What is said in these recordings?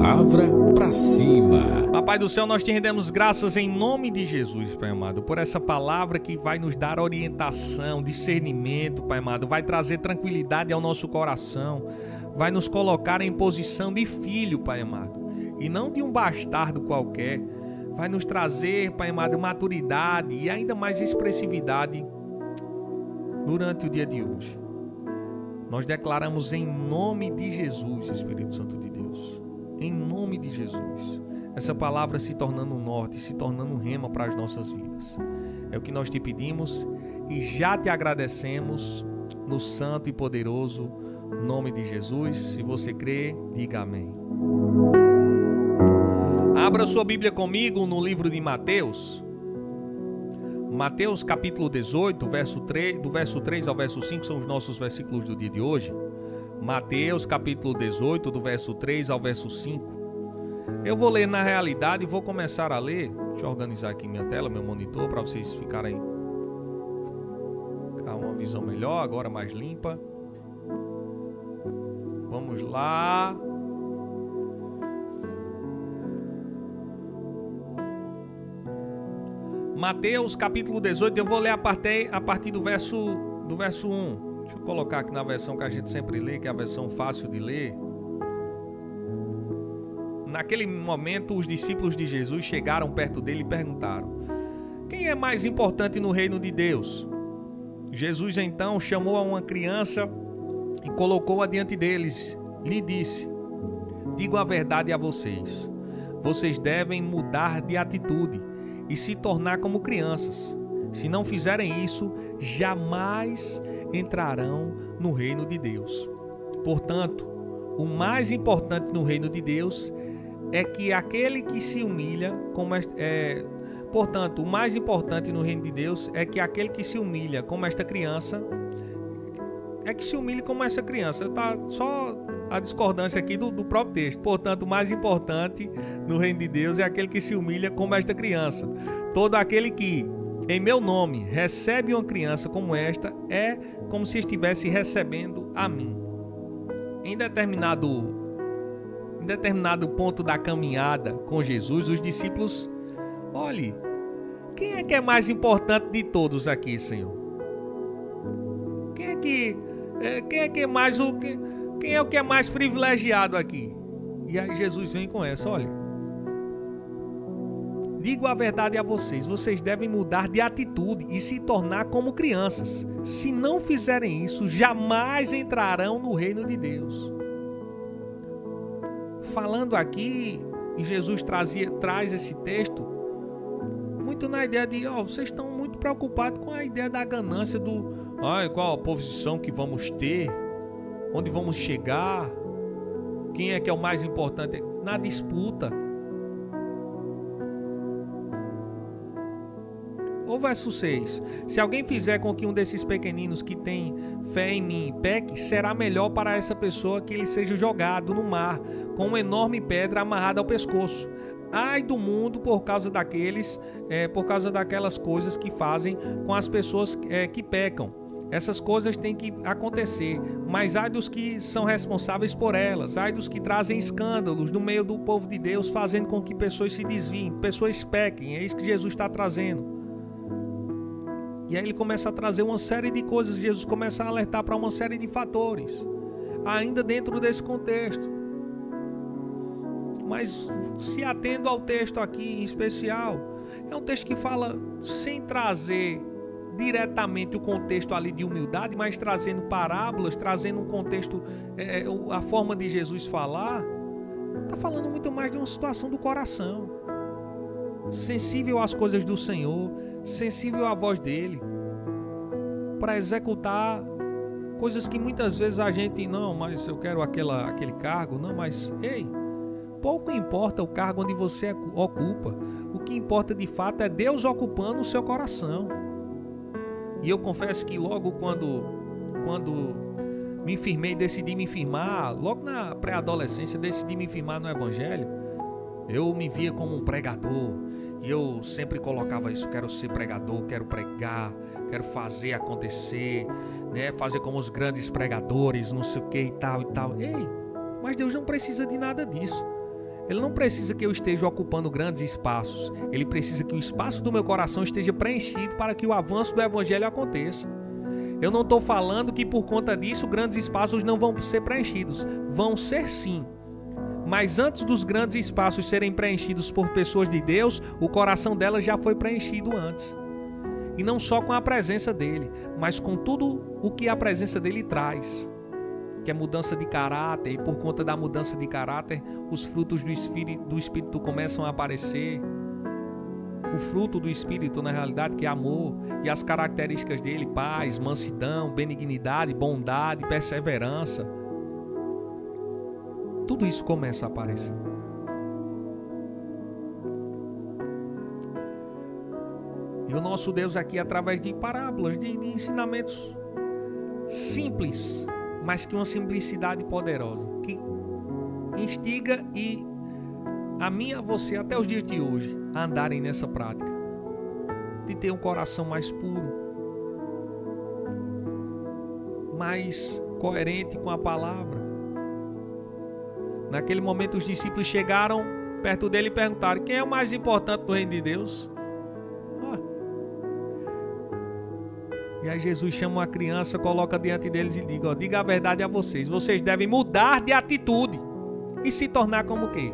Palavra pra cima. Papai do céu, nós te rendemos graças em nome de Jesus, Pai amado, por essa palavra que vai nos dar orientação, discernimento, Pai amado, vai trazer tranquilidade ao nosso coração, vai nos colocar em posição de filho, Pai amado, e não de um bastardo qualquer. Vai nos trazer, Pai amado, maturidade e ainda mais expressividade durante o dia de hoje. Nós declaramos em nome de Jesus, Espírito Santo de Deus, em nome de Jesus, essa palavra se tornando um norte, se tornando um rema para as nossas vidas. É o que nós te pedimos e já te agradecemos no santo e poderoso nome de Jesus. Se você crê, diga amém. Abra sua Bíblia comigo no livro de Mateus. Mateus capítulo 18, do verso 3 ao verso 5 são os nossos versículos do dia de hoje. Mateus capítulo 18, do verso 3 ao verso 5. Eu vou ler na realidade e vou começar a ler. Deixa eu organizar aqui minha tela, meu monitor, para vocês ficarem com uma visão melhor, agora mais limpa. Vamos lá. Mateus capítulo 18, eu vou ler a partir do verso 1. Deixa eu colocar aqui na versão que a gente sempre lê, que é a versão fácil de ler. Naquele momento, os discípulos de Jesus chegaram perto dele e perguntaram: quem é mais importante no reino de Deus? Jesus então chamou a uma criança e colocou-a diante deles. Lhe disse: digo a verdade a vocês. Vocês devem mudar de atitude e se tornar como crianças. Se não fizerem isso, jamais entrarão no reino de Deus. Portanto, o mais importante no reino de Deus é que aquele que se humilha como o mais importante no reino de Deus é que aquele que se humilha como esta criança se humilhe como essa criança. Tá só a discordância aqui do próprio texto. Portanto, o mais importante no reino de Deus é aquele que se humilha como esta criança. Todo aquele que, em meu nome, recebe uma criança como esta, é como se estivesse recebendo a mim. Em determinado ponto da caminhada com Jesus, os discípulos, olhe, quem é que é mais importante de todos aqui, Senhor? Quem é o que é mais privilegiado aqui? E aí Jesus vem com essa, olha, digo a verdade a vocês, vocês devem mudar de atitude e se tornar como crianças. Se não fizerem isso, jamais entrarão no reino de Deus. Falando aqui, e Jesus traz esse texto muito na ideia de, vocês estão muito preocupados com a ideia da ganância qual a posição que vamos ter, onde vamos chegar, quem é que é o mais importante na disputa. O verso 6: se alguém fizer com que um desses pequeninos que tem fé em mim peque, será melhor para essa pessoa que ele seja jogado no mar com uma enorme pedra amarrada ao pescoço. Ai do mundo por causa daquelas coisas que fazem com as pessoas que pecam. Essas coisas têm que acontecer, mas ai dos que são responsáveis por elas, ai dos que trazem escândalos no meio do povo de Deus, fazendo com que pessoas se desviem, pessoas pequem. É isso que Jesus está trazendo. E aí ele começa a trazer uma série de coisas, Jesus começa a alertar para uma série de fatores, ainda dentro desse contexto. Mas se atendo ao texto aqui em especial, é um texto que fala sem trazer diretamente o contexto ali de humildade, mas trazendo parábolas, trazendo um contexto, a forma de Jesus falar, está falando muito mais de uma situação do coração, sensível às coisas do Senhor, sensível à voz dele, para executar coisas que muitas vezes a gente, não, mas eu quero aquele cargo, não, mas ei, pouco importa o cargo onde você ocupa, o que importa de fato é Deus ocupando o seu coração. E eu confesso que logo quando me firmei, decidi me firmar, logo na pré-adolescência, decidi me firmar no Evangelho, eu me via como um pregador. E eu sempre colocava isso, quero ser pregador, quero pregar, quero fazer acontecer, né? Fazer como os grandes pregadores, não sei o que e tal e tal. Ei, mas Deus não precisa de nada disso. Ele não precisa que eu esteja ocupando grandes espaços. Ele precisa que o espaço do meu coração esteja preenchido para que o avanço do evangelho aconteça. Eu não estou falando que por conta disso grandes espaços não vão ser preenchidos. Vão ser sim. Mas antes dos grandes espaços serem preenchidos por pessoas de Deus, o coração delas já foi preenchido antes. E não só com a presença dele, mas com tudo o que a presença dele traz. Que é mudança de caráter, e por conta da mudança de caráter, os frutos do Espírito começam a aparecer. O fruto do Espírito, na realidade, que é amor, e as características dele, paz, mansidão, benignidade, bondade, perseverança. Tudo isso começa a aparecer. E o nosso Deus aqui, através de parábolas, de ensinamentos simples, mas que uma simplicidade poderosa, que instiga e a mim e a você até os dias de hoje a andarem nessa prática, de ter um coração mais puro, mais coerente com a palavra. Naquele momento os discípulos chegaram perto dele e perguntaram: quem é o mais importante no reino de Deus? E aí Jesus chama uma criança, coloca diante deles e diga: diga a verdade a vocês. Vocês devem mudar de atitude e se tornar como o quê?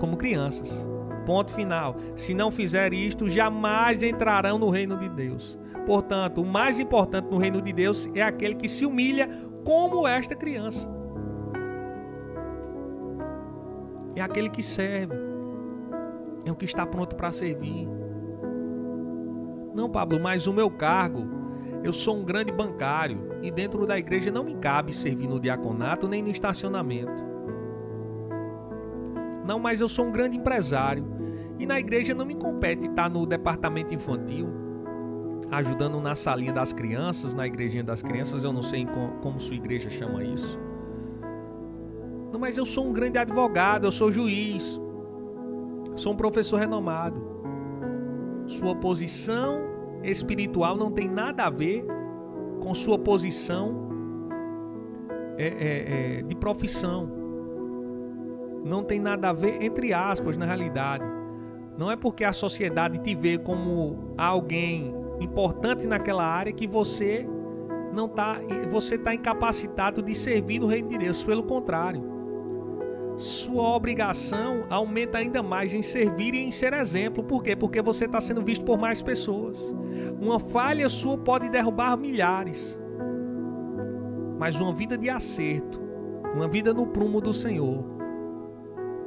Como crianças. Ponto final. Se não fizer isto, jamais entrarão no reino de Deus. Portanto, o mais importante no reino de Deus é aquele que se humilha como esta criança. É aquele que serve. É o que está pronto para servir. Não, Pablo, mas o meu cargo... Eu sou um grande bancário e dentro da igreja não me cabe servir no diaconato nem no estacionamento. Não, mas eu sou um grande empresário e na igreja não me compete estar no departamento infantil, ajudando na salinha das crianças, na igrejinha das crianças, eu não sei como sua igreja chama isso. Não, mas eu sou um grande advogado, eu sou juiz, sou um professor renomado. Sua posição espiritual não tem nada a ver com sua posição de profissão. Não tem nada a ver, entre aspas, na realidade. Não é porque a sociedade te vê como alguém importante naquela área que você está incapacitado de servir no reino de Deus. Pelo contrário, sua obrigação aumenta ainda mais em servir e em ser exemplo. Por quê? Porque você está sendo visto por mais pessoas. Uma falha sua pode derrubar milhares, mas uma vida de acerto, uma vida no prumo do Senhor,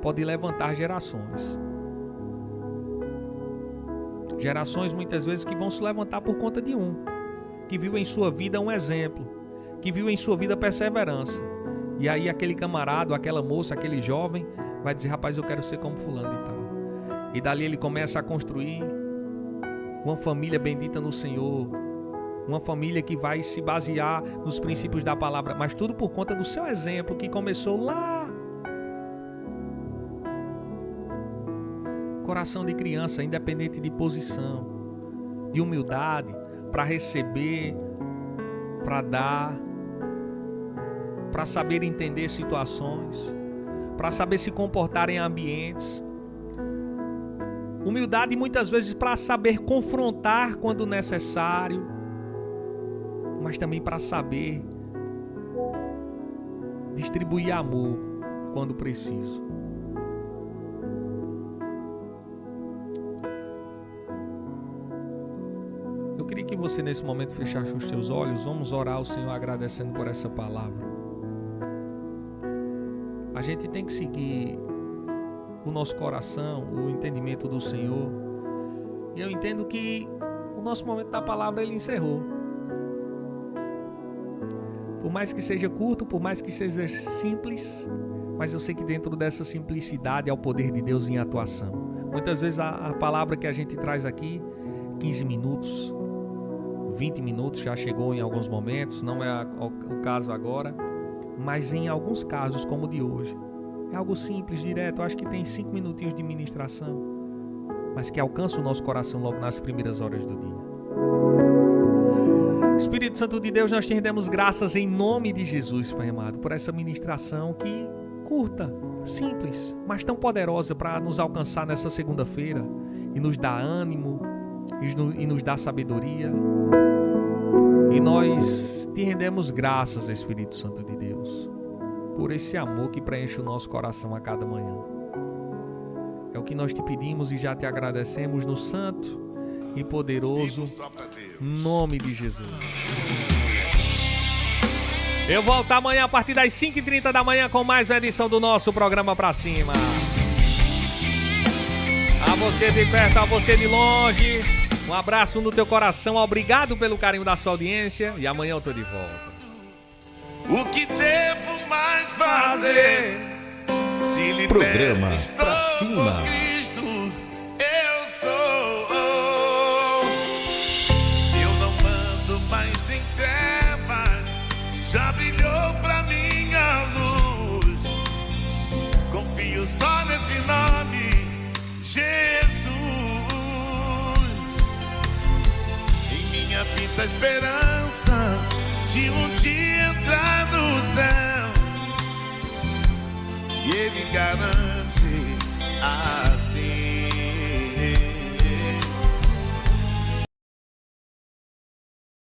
pode levantar gerações. Gerações muitas vezes que vão se levantar por conta de um, que viu em sua vida um exemplo, que viu em sua vida perseverança. E aí aquele camarada, aquela moça, aquele jovem vai dizer: rapaz, eu quero ser como fulano e tal. E dali ele começa a construir uma família bendita no Senhor, uma família que vai se basear nos princípios da palavra, mas tudo por conta do seu exemplo que começou lá. Coração de criança, independente de posição, de humildade, para receber, para dar, para saber entender situações, para saber se comportar em ambientes. Humildade muitas vezes para saber confrontar quando necessário, mas também para saber distribuir amor quando preciso. Eu queria que você nesse momento fechasse os seus olhos. Vamos orar ao Senhor agradecendo por essa palavra. A gente tem que seguir o nosso coração, o entendimento do Senhor. E eu entendo que o nosso momento da palavra ele encerrou. Por mais que seja curto, por mais que seja simples, mas eu sei que dentro dessa simplicidade há o poder de Deus em atuação. Muitas vezes a palavra que a gente traz aqui, 15 minutos, 20 minutos, já chegou em alguns momentos, não é o caso agora. Mas em alguns casos, como o de hoje, é algo simples, direto. Eu acho que tem 5 minutinhos de ministração, mas que alcança o nosso coração logo nas primeiras horas do dia. Espírito Santo de Deus, nós te rendemos graças em nome de Jesus, Pai amado, por essa ministração que curta, simples, mas tão poderosa para nos alcançar nessa segunda-feira e nos dar ânimo e nos dar sabedoria. E nós te rendemos graças, Espírito Santo de Deus, por esse amor que preenche o nosso coração a cada manhã. É o que nós te pedimos e já te agradecemos no santo e poderoso nome de Jesus. Eu volto amanhã a partir das 5h30 da manhã com mais uma edição do nosso programa Pra Cima. A você de perto, a você de longe, um abraço no teu coração, obrigado pelo carinho da sua audiência e amanhã eu tô de volta. O que devo mais fazer? Se lhe Programa peço, Pra Cima. Cristo, eu sou. Eu não ando mais em trevas, já brilhou pra mim a luz. Confio só nesse nome, Jesus. Em minha vida a esperança de um dia entrar no céu, e Ele garante a